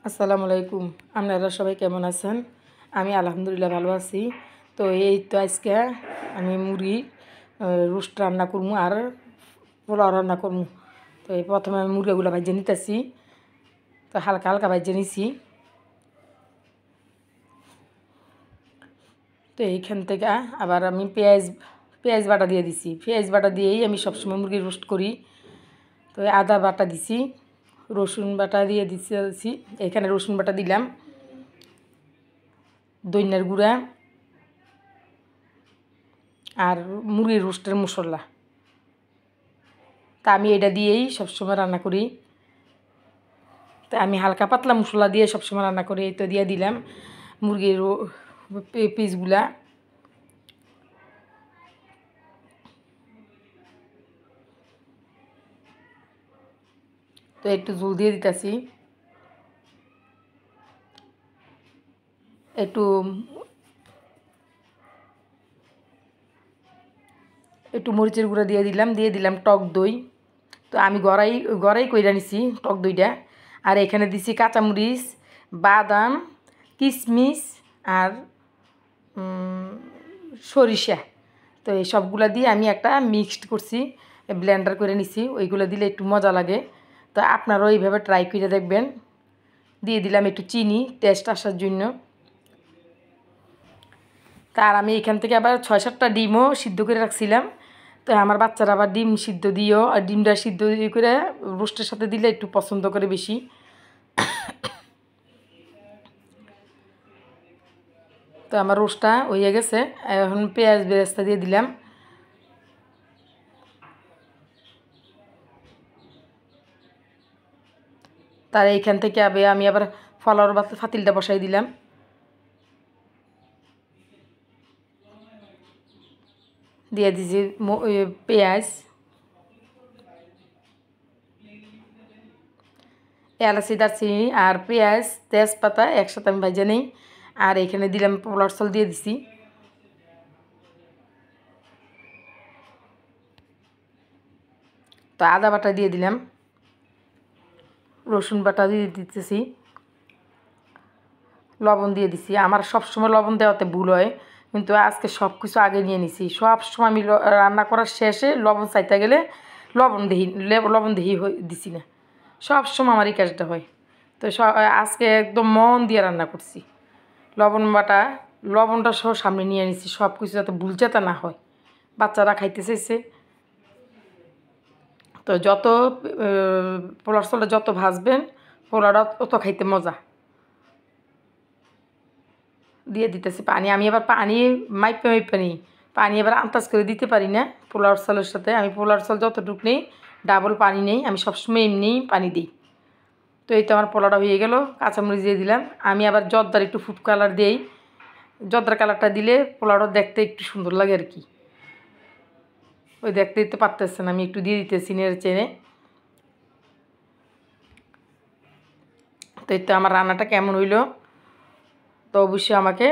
আসসালামু আলাইকুম। আপনারা সবাই কেমন আছেন? আমি আলহামদুলিল্লাহ ভালো আছি। তো এই তো আজকে আমি মুরগি রোস্ট রান্না করবো আর পোলাও রান্না করবো। তো এই প্রথমে আমি মুরগিগুলো ভাজে নিতেছি। তো হালকা হালকা ভাজে নিছি। তো এইখান থেকে আবার আমি পেঁয়াজ বাটা দিয়ে দিছি। পেঁয়াজ বাটা দিয়েই আমি সবসময় মুরগি রোস্ট করি। তো আদা বাটা দিছি, রসুন বাটা দিয়ে দিছি। এখানে রসুন বাটা দিলাম, ধনিয়ার গুঁড়া আর মুরগির রোস্টের মশলা। তা আমি এটা দিয়েই সবসময় রান্না করি। তা আমি হালকা পাতলা মশলা দিয়ে সবসময় রান্না করি। এই তো দিয়ে দিলাম মুরগির পিসগুলা। তো একটু জল দিয়ে দিতেছি, একটু একটু মরিচের গুঁড়া দিয়ে দিলাম টক দই। তো আমি গড়াই কইরা নিছি টক দইটা। আর এখানে দিছি কাঁচামরিচ, বাদাম, কিশমিশ আর সরিষা। তো এই সবগুলা দিয়ে আমি একটা মিক্সড করছি, ব্লেন্ডার করে নিছি। ওইগুলো দিলে একটু মজা লাগে। তো আপনারাও এইভাবে ট্রাই করে দেখবেন। দিয়ে দিলাম একটু চিনি টেস্ট আসার জন্য। তার আমি এখান থেকে আবার 6-7টা ডিমও সিদ্ধ করে রাখছিলাম। তো আমার বাচ্চারা আবার ডিম সিদ্ধ দিয়েও, আর ডিমটা সিদ্ধ করে রোস্টের সাথে দিলে একটু পছন্দ করে বেশি। তো আমার রোস্টটা হয়ে গেছে। এখন পেঁয়াজ বেরেস্তা দিয়ে দিলাম। তার এইখান থেকে আমি আবার ফলাওয়ার ফাতিলটা বসাই দিলাম। দিয়ে দিয়েছি পেঁয়াজ, এলাচি, দারচিনি আর পেঁয়াজ, তেজপাতা একসাথে আমি ভাজা নিই। আর এখানে দিলাম পোলার চাল দিয়ে দিছি। তো আদা বাটা দিয়ে দিলাম, রসুন বাটা দিয়ে দিতেছি, লবণ দিয়ে দিছি। আমার সবসময় লবণ দেওয়াতে ভুল হয়, কিন্তু আজকে সব কিছু আগে নিয়ে নিছি। সব সময় আমি রান্না করার শেষে লবণ চাইতে গেলে লবণ দেহি দিছি না। সব সময় আমার এই কাজটা হয়। তো আজকে একদম মন দিয়ে রান্না করছি। লবণটা সহ সামনে নিয়ে নিছি, সব কিছু যাতে ভুল যাতে না হয়। বাচ্চারা খাইতে চাইছে। তো যত পোলার চালটা যত ভাজবেন, পোলাওটা তত খাইতে মজা। দিয়ে দিতেছি পানি। আমি আবার পানি মাইপা নিই। পানি এবার আন্দাজ করে দিতে পারি না পোলাওর চালের সাথে। আমি পোলাওর চাল যতটুকু নেই, ডাবল পানি নেই। আমি সবসময় এমনিই পানি দিই। তো এই তো আমার পোলাওটা হয়ে গেল। কাঁচামরিচ দিয়ে দিলাম। আমি আবার জর্দার একটু ফুড কালার দিই। জর্দার কালারটা দিলে পোলাওটা দেখতে একটু সুন্দর লাগে আর কি। ওই দেখতেই তো পারতেছেন, আমি একটু দিয়ে দিতেছি নেড়ে চেড়ে। তো এই তো আমার রান্নাটা কেমন হইলো তো অবশ্যই আমাকে